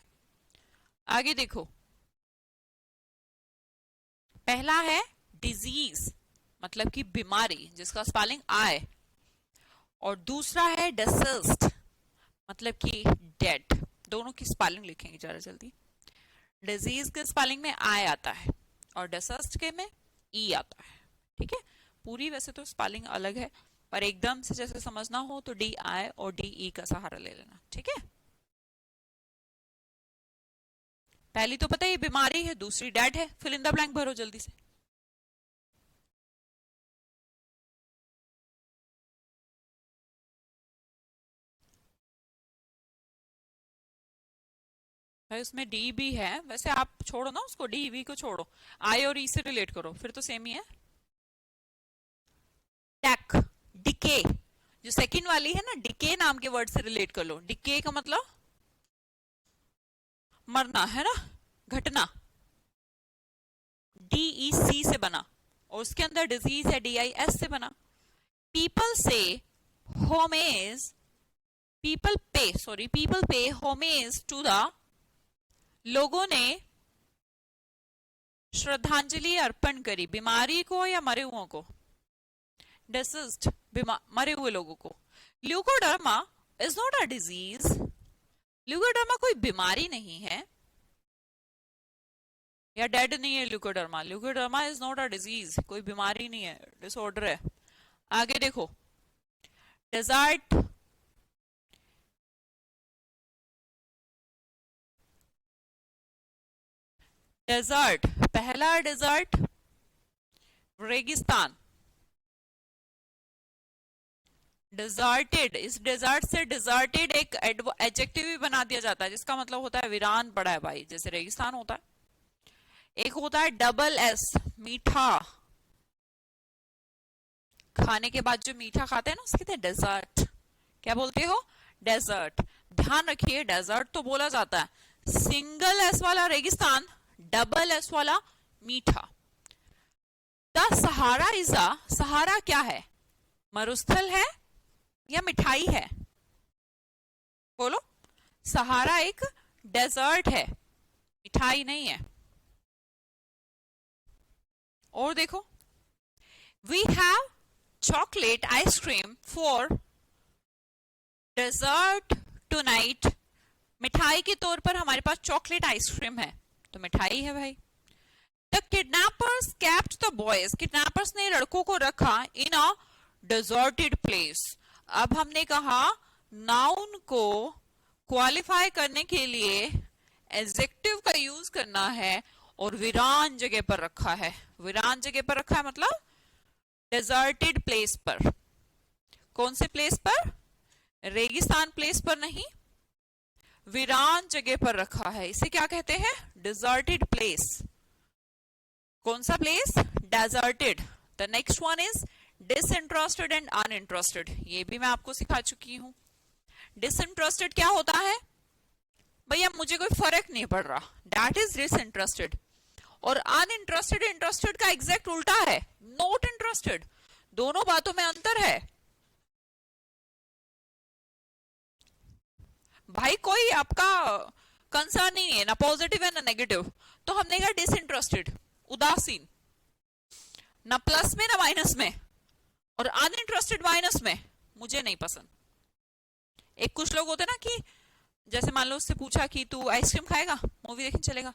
Speaker 1: आगे देखो, पहला है डिजीज, मतलब कि बीमारी, जिसका स्पेलिंग आए, और दूसरा है डिसीज्ड, मतलब कि डेड। दोनों की स्पेलिंग लिखेंगे जरा जल्दी। डिजीज के स्पेलिंग में आई आता है और डिसीज्ड के में ई आता है। ठीक है। पूरी वैसे तो स्पेलिंग अलग है, पर एकदम से जैसे समझना हो तो डी आई और डी ई का सहारा ले लेना। ठीक है। पहली तो पता है ये बीमारी है, दूसरी डेड है। फिल इन द ब्लैंक भरो जल्दी से। भाई उसमें डी भी है, वैसे आप छोड़ो ना उसको, डी वी को छोड़ो, आई और ई से रिलेट करो, फिर तो सेम ही है। टैक, डिके, जो सेकंड वाली है ना, डिके नाम के वर्ड से रिलेट कर लो। डिके का मतलब मरना है ना, घटना। DEC से बना, और उसके अंदर डिजीज है DIS से बना। पीपल से homage, people pay homage to the, लोगों ने श्रद्धांजलि अर्पण करी, बीमारी को या मरे हुओं को? डिसीज्ड, मरे हुए लोगों को। Leucoderma is not a disease. Leucoderma कोई बीमारी नहीं है, या डेड नहीं है leucoderma. Leucoderma is not a disease, कोई बीमारी नहीं है, डिसऑर्डर है। आगे देखो, डेजर्ट, डेजर्ट, पहला डेजर्ट रेगिस्तान। डिजर्टेड, इस डेजर्ट से डिजर्टेड एक एडजेक्टिव भी बना दिया जाता है, जिसका मतलब होता है वीरान पड़ा है भाई, जैसे रेगिस्तान होता है। एक होता है डबल एस, मीठा, खाने के बाद जो मीठा खाते हैं ना उसके कहते हैं डेजर्ट। क्या बोलते हो? डेजर्ट। ध्यान रखिए, डेजर्ट तो बोला जाता है, सिंगल एस वाला रेगिस्तान, डबल एस वाला मीठा। द सहारा इज अ, सहारा क्या है? मरुस्थल है या मिठाई है? बोलो। सहारा एक डेजर्ट है, मिठाई नहीं है। और देखो, we have chocolate ice cream for dessert tonight मिठाई के तौर पर हमारे पास चॉकलेट आइसक्रीम है, तो मिठाई है भाई। The kidnappers kept the boys, kidnappers ने लड़कों को रखा इन अ डिजर्टेड प्लेस। अब हमने कहा नाउन को क्वालिफाई करने के लिए एडजेक्टिव का यूज करना है और वीरान जगह पर रखा है। वीरान जगह पर रखा है मतलब डेजर्टेड प्लेस पर। कौन से प्लेस पर? रेगिस्तान प्लेस पर नहीं, वीरान जगह पर रखा है। इसे क्या कहते हैं? Deserted place. कौन सा place? Deserted. The next one is disinterested and uninterested. ये भी मैं आपको सिखा चुकी हूं। डिसइंटरेस्टेड क्या होता है? भैया मुझे कोई फर्क नहीं पड़ रहा, दैट इज डिसइंटरेस्टेड। और अनइंटरेस्टेड इंटरेस्टेड का एग्जैक्ट उल्टा है, नॉट इंटरेस्टेड। दोनों बातों में अंतर है भाई। कोई आपका कंसर्न नहीं है, ना पॉजिटिव है ना नेगेटिव, तो हमने कहा डिसइंटरेस्टेड, उदासीन, ना प्लस में ना माइनस में। और अनइंटरेस्टेड माइनस में, मुझे नहीं पसंद। एक कुछ लोग होते ना कि जैसे मान लो उससे पूछा कि तू आइसक्रीम खाएगा, मूवी देखने चलेगा,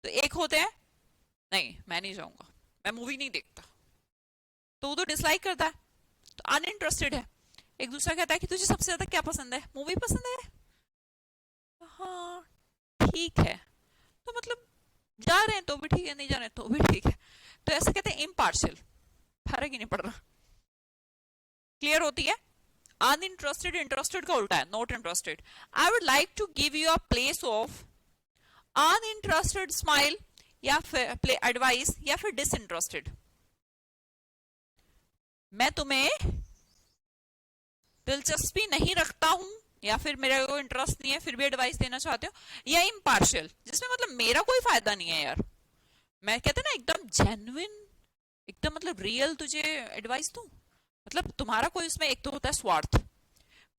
Speaker 1: तो एक होते हैं नहीं मैं नहीं जाऊंगा, मैं मूवी नहीं देखता, तो वो तो डिसलाइक करता है, तो अनइंटरेस्टेड है। एक दूसरा कहता है कि तुझे सबसे ज्यादा क्या पसंद है? मूवी पसंद है। हाँ ठीक है, तो मतलब जा रहे हैं तो भी ठीक है, नहीं जा रहे हैं तो भी ठीक है। तो ऐसे कहते हैं इम्पार्शियल, फर्क ही नहीं पड़ रहा। क्लियर होती है? अनइंटरेस्टेड इंटरेस्टेड का उल्टा है, not interested. I would like to give you a place of uninterested smile या फिर एडवाइस या फिर डिसइंटरेस्टेड। मैं तुम्हें दिलचस्पी नहीं रखता हूं या फिर मेरा कोई इंटरेस्ट नहीं है फिर भी एडवाइस देना चाहते हो, या इम्पार्शियल जिसमें मतलब मेरा कोई फायदा नहीं है यार, मैं कहते ना एकदम जेन्युइन, एकदम मतलब रियल तुझे एडवाइस दूं, मतलब तुम्हारा कोई उसमें एक तो होता है स्वार्थ,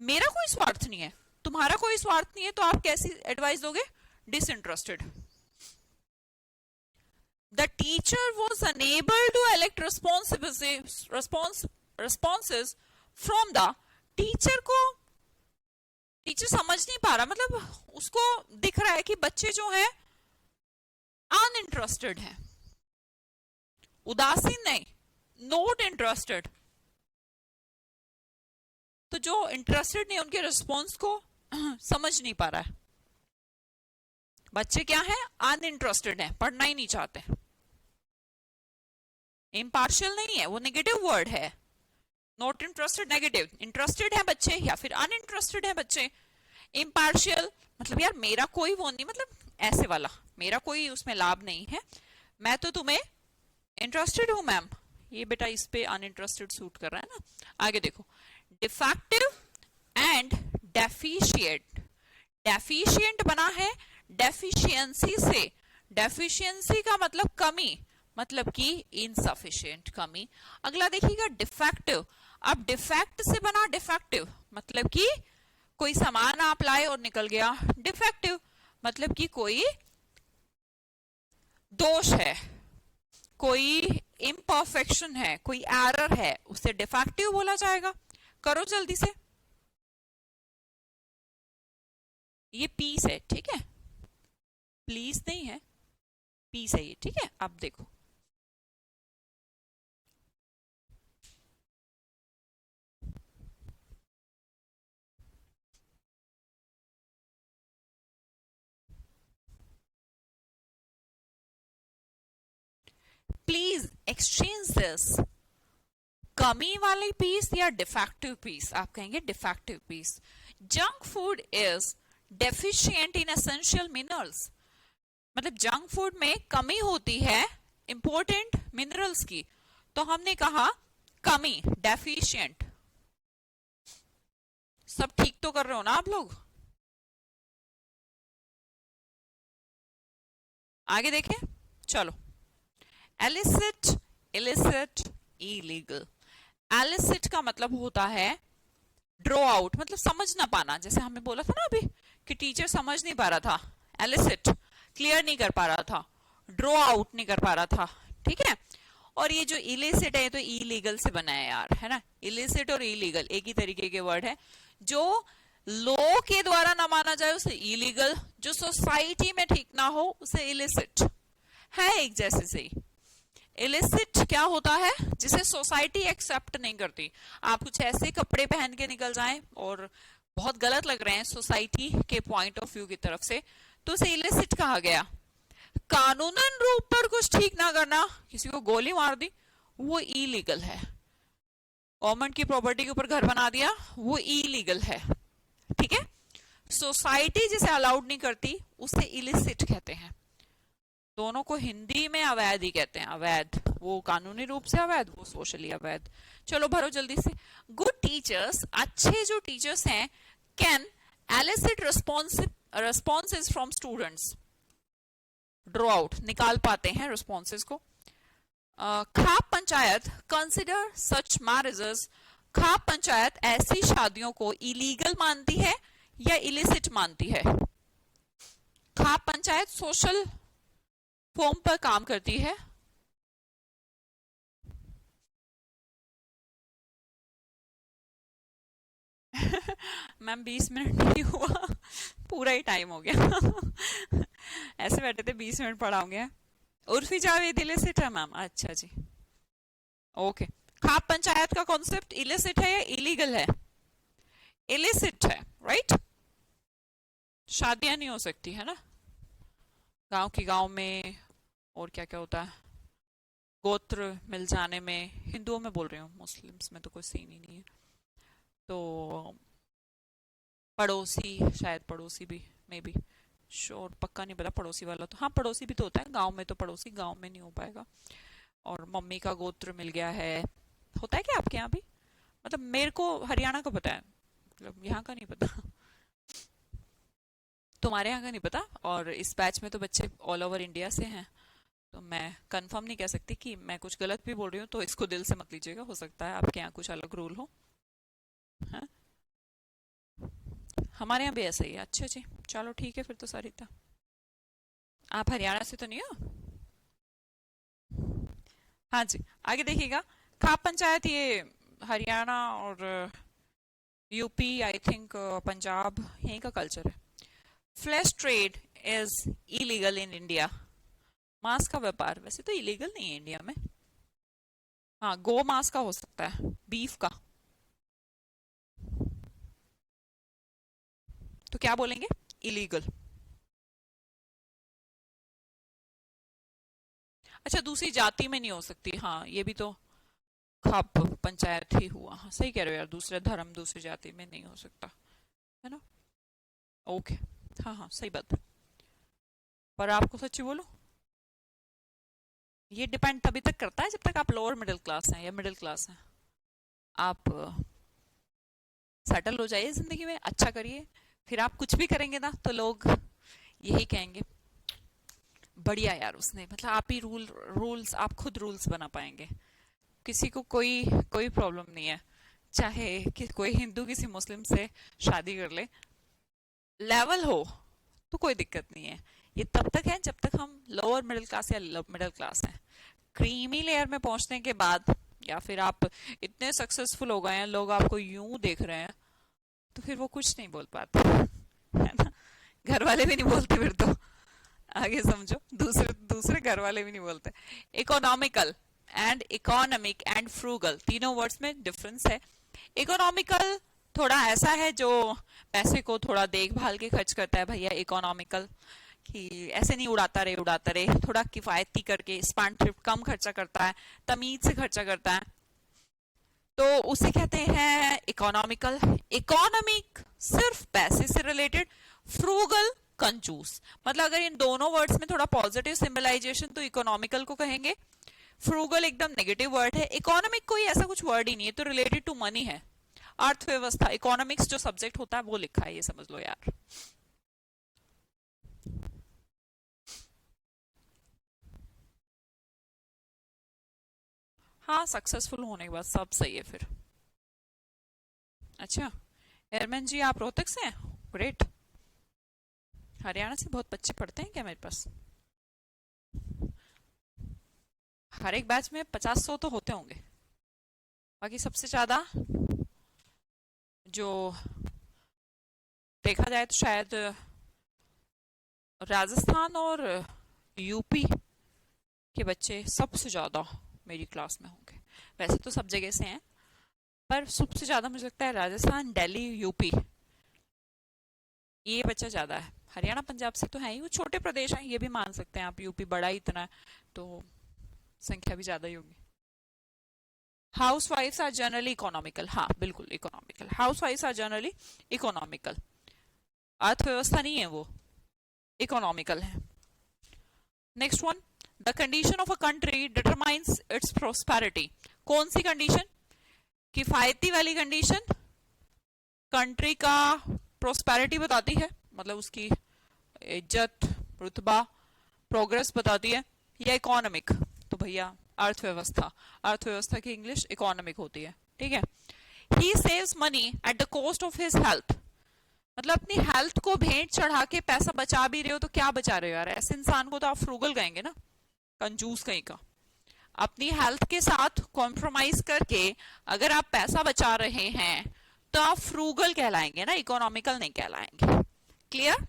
Speaker 1: मेरा कोई स्वार्थ नहीं है, तुम्हारा कोई स्वार्थ नहीं है, तो आप कैसी एडवाइस दोगे? Disinterested. The teacher was unable to elect responses from the teacher को, टीचर समझ नहीं पा रहा, मतलब उसको दिख रहा है कि बच्चे जो है अनइंटरेस्टेड है, उदासीन नहीं, नॉट इंटरेस्टेड। तो जो इंटरेस्टेड नहीं उनके रिस्पॉन्स को समझ नहीं पा रहा है। बच्चे क्या है? अनइंटरेस्टेड है, पढ़ना ही नहीं चाहते। इम्पार्शियल नहीं है, वो नेगेटिव वर्ड है। नॉट इंटरेस्टेड नेगेटिव, इंटरेस्टेड है बच्चे या फिर अनइंटरेस्टेड है बच्चे। इम्पार्शियल मतलब यार मेरा कोई वो नहीं, मतलब ऐसे वाला, मेरा कोई उसमें लाभ नहीं है, मैं तो तुम्हें इंटरेस्टेड हूं मैम। ये बेटा इस पे अनइंटरेस्टेड सूट कर रहा है ना। आगे देखो, डिफेक्टिव एंड डेफिशिएंट। डेफिशिएंट बना है डेफिशिएंसी से, डेफिशिएंसी का मतलब कमी, मतलब कि इनसफिशिएंट, कमी। अगला देखिएगा डिफेक्टिव। अब डिफेक्ट से बना डिफेक्टिव, मतलब कि कोई सामान आप लाए और निकल गया। डिफेक्टिव मतलब कि कोई दोष है, कोई इम्परफेक्शन है, कोई एरर है, उसे डिफेक्टिव बोला जाएगा। करो जल्दी से, ये पीस है, ठीक है, प्लीज नहीं है, पीस है ये, ठीक है। अब देखो, प्लीज एक्सचेंज दिस, कमी वाली पीस या डिफेक्टिव पीस? आप कहेंगे defective piece. Junk food is deficient in essential minerals, मतलब जंक फूड में कमी होती है इंपॉर्टेंट मिनरल्स की, तो हमने कहा कमी, डेफिशिएंट। सब ठीक तो कर रहे हो ना आप लोग? आगे देखें, चलो। Elicit, illicit, illegal. एलिसिट का मतलब होता है ड्रॉ आउट, मतलब समझ ना पाना, जैसे हमने बोला था ना अभी कि टीचर समझ नहीं पा रहा था, एलिसिट क्लियर नहीं कर पा रहा था, ड्रॉ आउट नहीं कर पा रहा था, ठीक है। और ये जो इलिसिट है तो इलीगल से बना है यार, है ना। इलिसिट और इलीगल एक ही तरीके के वर्ड है। जो लॉ के द्वारा ना माना जाए उसे इलीगल, जो सोसाइटी में ठीक ना हो उसे इलिसिट है। एक जैसे से ही इलिसिट क्या होता है, जिसे सोसाइटी एक्सेप्ट नहीं करती। आप कुछ ऐसे कपड़े पहन के निकल जाएं और बहुत गलत लग रहे हैं सोसाइटी के पॉइंट ऑफ व्यू की तरफ से, तो उसे इलिसिट कहा गया। कानूनन रूप पर कुछ ठीक ना करना, किसी को गोली मार दी, वो इलीगल है। गवर्नमेंट की प्रॉपर्टी के ऊपर घर बना दिया, वो इलीगल है। ठीक है, सोसाइटी जिसे अलाउड नहीं करती उसे इलिसिट कहते हैं। दोनों को हिंदी में अवैध ही कहते हैं। अवैध वो कानूनी रूप से अवैध, वो सोशली अवैध। चलो भरो जल्दी से। गुड टीचर्स, अच्छे जो टीचर्स हैं, can elicit responses from students, draw out निकाल पाते हैं रिस्पॉन्सेज को। खाप पंचायत कंसिडर सच मैरिजेस, खाप पंचायत ऐसी शादियों को इलीगल मानती है या इलिसिट मानती है? खाप पंचायत सोशल फॉर्म पर काम करती है। मैम 20 मिनट नहीं हुआ, पूरा ही टाइम हो गया। ऐसे बैठे थे 20 मिनट पढ़ाओगे। उर्फी जावेद इलिसिट है मैम? अच्छा जी, ओके। खाप पंचायत का कॉन्सेप्ट इलिसिट है या इलीगल है? इलिसिट है, राइट। शादियां नहीं हो सकती है ना गांव की गांव में। और क्या क्या होता है, गोत्र मिल जाने में। हिंदुओं में बोल रही हूँ, मुस्लिम्स में तो कोई सीन ही नहीं है। तो पड़ोसी, शायद पड़ोसी भी, मे बी, श्योर पक्का नहीं पता। पड़ोसी वाला तो हाँ, पड़ोसी भी तो होता है गांव में, तो पड़ोसी गांव में नहीं हो पाएगा। और मम्मी का गोत्र मिल गया है, होता है क्या आपके यहाँ भी? मतलब मेरे को हरियाणा का पता है, मतलब यहाँ का नहीं पता। तुम्हारे यहाँ का नहीं पता। और इस बैच में तो बच्चे ऑल ओवर इंडिया से हैं, तो मैं कंफर्म नहीं कह सकती कि मैं कुछ गलत भी बोल रही हूँ, तो इसको दिल से मत लीजिएगा, हो सकता है आपके यहाँ कुछ अलग रूल हो। हाँ? हमारे यहाँ भी ऐसा ही है। अच्छा जी, चलो ठीक है फिर तो सरिता। आप हरियाणा से तो नहीं हो? हाँ जी, आगे देखिएगा। खाप पंचायत ये हरियाणा और यूपी, आई थिंक पंजाब, यहीं का कल्चर है। Flash trade is illegal in India, मांस का व्यापार वैसे तो इलीगल नहीं है इंडिया में। हाँ, गो मांस का हो सकता है, बीफ का। तो क्या बोलेंगे? इलीगल। अच्छा, दूसरी जाति में नहीं हो सकती, हाँ ये भी तो खाप पंचायत ही हुआ। हाँ सही कह रहे हो यार, दूसरे धर्म दूसरी जाति में नहीं हो सकता, है ना? ओके, हाँ हाँ सही बात है। पर आपको सच्ची बोलो, ये डिपेंड तभी तक करता है जब तक आप लोअर मिडिल क्लास हैं या मिडिल क्लास हैं। आप सेटल हो जाइए जिंदगी में, अच्छा करिए, फिर आप कुछ भी करेंगे ना तो लोग यही कहेंगे, बढ़िया यार उसने, मतलब आप ही रूल्स, आप खुद रूल्स बना पाएंगे। किसी को कोई कोई प्रॉब्लम नहीं है, चाहे कि कोई हिंदू किसी मुस्लिम से शादी कर ले, लेवल हो तो कोई दिक्कत नहीं है। ये तब तक है जब तक हम लोअर मिडिल क्लास या मिडिल क्लास हैं। क्रीमी लेयर में पहुंचने के बाद, या फिर आप इतने सक्सेसफुल हो गए हैं, लोग आपको यूं देख रहे हैं, तो फिर वो कुछ नहीं बोल पाते, है ना? घर वाले भी नहीं बोलते फिर तो, आगे समझो, दूसरे दूसरे घर वाले भी नहीं बोलते। Economical and economic and frugal, तीनों वर्ड्स में डिफरेंस है। इकोनॉमिकल थोड़ा ऐसा है जो पैसे को थोड़ा देखभाल के खर्च करता है भैया, इकोनॉमिकल, कि ऐसे नहीं उड़ाता रहे, थोड़ा किफायती करके, स्पेंड थ्रिफ्ट, कम खर्चा करता है, तमीज से खर्चा करता है, तो उसे कहते हैं इकोनॉमिकल। इकोनॉमिक सिर्फ पैसे से रिलेटेड, फ्रूगल कंजूस। मतलब अगर इन दोनों वर्ड्स में थोड़ा पॉजिटिव सिंबलाइजेशन तो इकोनॉमिकल को कहेंगे, फ्रूगल एकदम नेगेटिव वर्ड है। इकोनॉमिक कोई ऐसा कुछ वर्ड ही नहीं है, तो रिलेटेड टू मनी है, अर्थव्यवस्था। इकोनॉमिक्स जो सब्जेक्ट होता है वो लिखा है, ये समझ लो यार। हाँ, सक्सेसफुल होने के बाद सब सही है फिर। अच्छा, एयरमैन जी आप रोहतक से हैं? ग्रेट। हरियाणा से बहुत बच्चे पढ़ते हैं क्या मेरे पास? हर एक बैच में 50-100 तो होते होंगे। बाकी सबसे ज्यादा जो देखा जाए तो शायद राजस्थान और यूपी के बच्चे सबसे ज्यादा मेरी क्लास में होंगे। वैसे तो सब जगह से हैं, पर सबसे ज्यादा मुझे लगता है राजस्थान, दिल्ली, यूपी, ये बच्चा ज्यादा है। हरियाणा पंजाब से तो है ही, वो छोटे प्रदेश हैं, ये भी मान सकते हैं आप, यूपी बड़ा ही इतना है तो संख्या भी ज्यादा ही होगी। House wives are generally economical, हाँ बिल्कुल economical, house wives are generally economical. अर्थव्यवस्था नहीं है वो, इकोनॉमिकल है। Next one, the condition of a country determines its prosperity. कौन सी कंडीशन? किफायती वाली कंडीशन कंट्री का प्रोस्पेरिटी बताती है, मतलब उसकी इज्जत, रुतबा, प्रोग्रेस बताती है, या इकोनॉमिक? तो भैया अर्थव्यवस्था, अर्थव्यवस्था की इंग्लिश इकोनॉमिक होती है, ठीक है। ही saves money at the cost of his health, मतलब अपनी हेल्थ को भेंट चढ़ा के पैसा बचा भी रहे हो तो क्या बचा रहे हो यार, ऐसे इंसान को तो आप फ्रूगल कहेंगे ना, कंजूस कहीं का। अपनी हेल्थ के साथ कॉम्प्रोमाइज करके अगर आप पैसा बचा रहे हैं तो आप फ्रूगल कहलाएंगे ना, इकोनॉमिकल नहीं कहलाएंगे। क्लियर?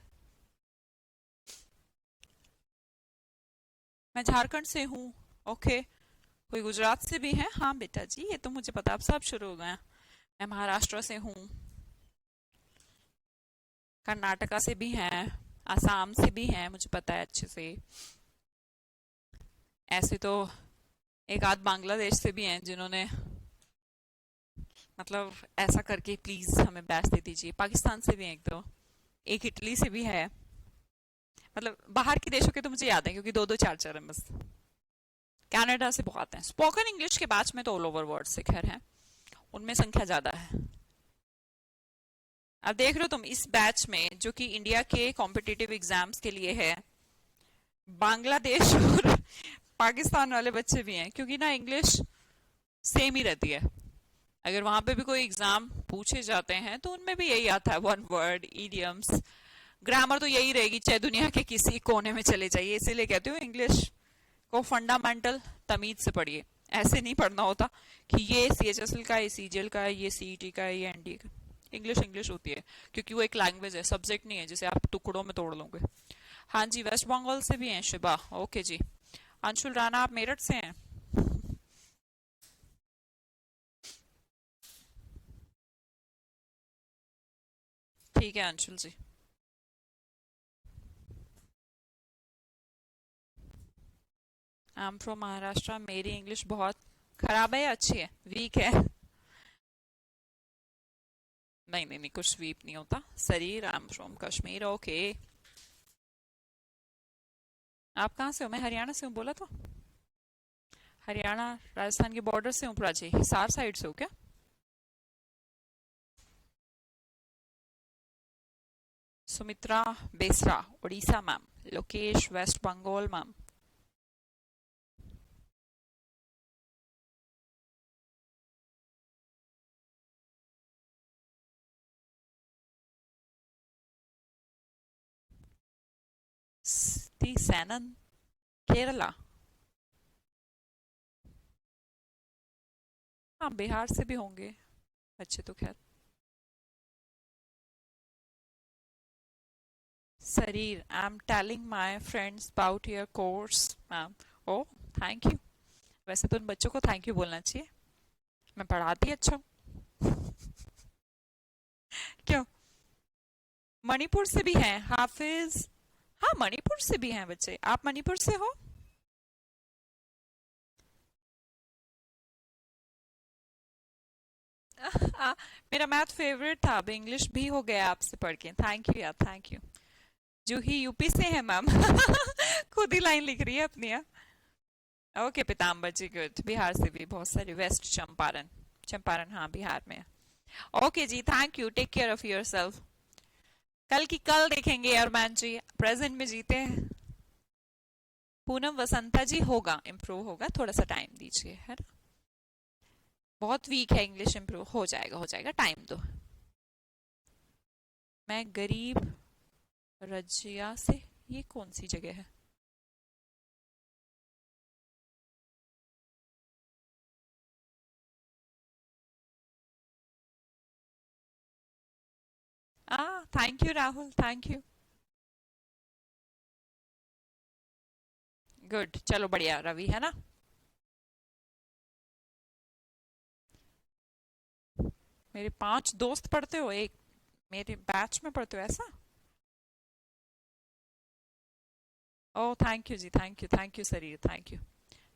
Speaker 1: मैं झारखंड से हूँ। ओके, कोई गुजरात से भी है? हाँ बेटा जी, ये तो मुझे पता, अब सब शुरू हो गए। मैं महाराष्ट्र से हूँ, कर्नाटका से भी हैं, आसाम से भी हैं, मुझे पता है अच्छे से। ऐसे तो एक आध बांग्लादेश से भी हैं जिन्होंने, मतलब ऐसा करके प्लीज हमें बैच दे दीजिए। पाकिस्तान से भी हैं एक दो, एक इटली से भी है, मतलब बाहर के देशों के तो मुझे याद है क्योंकि दो दो चार चार है बस। कनाडा से बहुत हैं। स्पोकन इंग्लिश के बैच में तो ऑल ओवर वर्ल्ड से खैर हैं, उनमें संख्या ज्यादा है। अब देख रहे हो तुम इस बैच में, जो कि इंडिया के कॉम्पिटिटिव एग्जाम्स के लिए है, बांग्लादेश और पाकिस्तान वाले बच्चे भी हैं, क्योंकि ना इंग्लिश सेम ही रहती है। अगर वहां पे भी कोई एग्जाम पूछे जाते हैं तो उनमें भी यही आता है, वन वर्ड, इडियम्स, ग्रामर तो यही रहेगी, चाहे दुनिया के किसी कोने में चले जाइए। इसीलिए कहते हो इंग्लिश को फंडामेंटल तमीज से पढ़िए, ऐसे नहीं पढ़ना होता कि ये CHSL का है, ये CGL का है, ये CET का है, ये NDA का। इंग्लिश इंग्लिश होती है क्योंकि वो एक लैंग्वेज है, सब्जेक्ट नहीं है जिसे आप टुकड़ों में तोड़ लोगे। हाँ जी, वेस्ट बंगाल से भी हैं शिबा। ओके जी। अंशुल राणा, आप मेरठ से हैं? ठीक है Anshul ji. I am from Maharashtra. मेरी इंग्लिश बहुत खराब है या अच्छी है? वीक है? नहीं नहीं नहीं, कुछ वीक नहीं होता। शरीर, I am from Kashmir. Okay, आप कहाँ से हो? मैं हरियाणा से हूँ बोला तो। हरियाणा राजस्थान के बॉर्डर से हूँ प्राची, हिसार साइड से हो क्या? सुमित्रा बेसरा, उड़ीसा मैम। लोकेश, वेस्ट बंगाल मैम। सैनन, केरला। हाँ, बिहार से भी होंगे अच्छे तो खैर। शरीर, I am telling my friends about your course ma'am. Oh, thank you. वैसे तो उन बच्चों को थैंक यू बोलना चाहिए, मैं पढ़ाती अच्छा हूँ। क्यों? मणिपुर से भी हैं हाफिज। हाँ, मणिपुर से भी हैं बच्चे। आप मणिपुर से हो? मेरा मैथ फेवरेट था, अब इंग्लिश भी हो गया आपसे पढ़ के। थैंक यू यार, थैंक यू। जूही यूपी से है मैम। खुद ही लाइन लिख रही है अपनी यार। ओके पीताम्बर जी, गुड। बिहार से भी बहुत सारे, वेस्ट चंपारण। चंपारण हाँ बिहार में। Okay ji, thank you, take care of yourself. कल की कल देखेंगे अरमान जी, प्रेजेंट में जीते हैं। पूनम वसंता जी, होगा, इम्प्रूव होगा, थोड़ा सा टाइम दीजिए, है ना। बहुत वीक है इंग्लिश, इम्प्रूव हो जाएगा, हो जाएगा, टाइम दो। मैं गरीब रजिया से, ये कौन सी जगह है? Thank you Rahul, thank you. Good, चलो बढ़िया रवि, है ना। मेरे 5 दोस्त पढ़ते हो, एक मेरे बैच में पढ़ते हो ऐसा। Oh thank you ji, thank you शरीर, थैंक यू।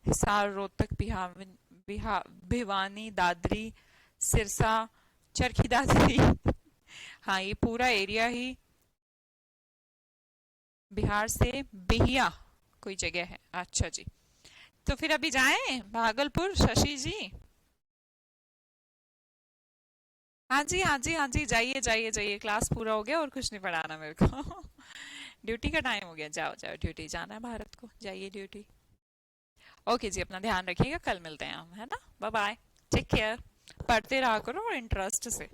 Speaker 1: हिसार, रोहतक, भिवानी, दादरी, सिरसा, चरखी दादरी। हाँ, ये पूरा एरिया ही बिहार से बिहिया कोई जगह है। अच्छा जी। तो फिर अभी जाएं भागलपुर शशि जी। हाँ जी, हाँ जी, हाँ जी, जाइए जाइए जाइए, क्लास पूरा हो गया और कुछ नहीं पढ़ाना मेरे को। ड्यूटी का टाइम हो गया, जाओ जाओ, ड्यूटी जाना है भारत को, जाइए ड्यूटी। ओके जी, अपना ध्यान रखिएगा, कल मिलते हैं हम, है ना। Bye bye. Take care. पढ़ते रहा करो और इंटरेस्ट से।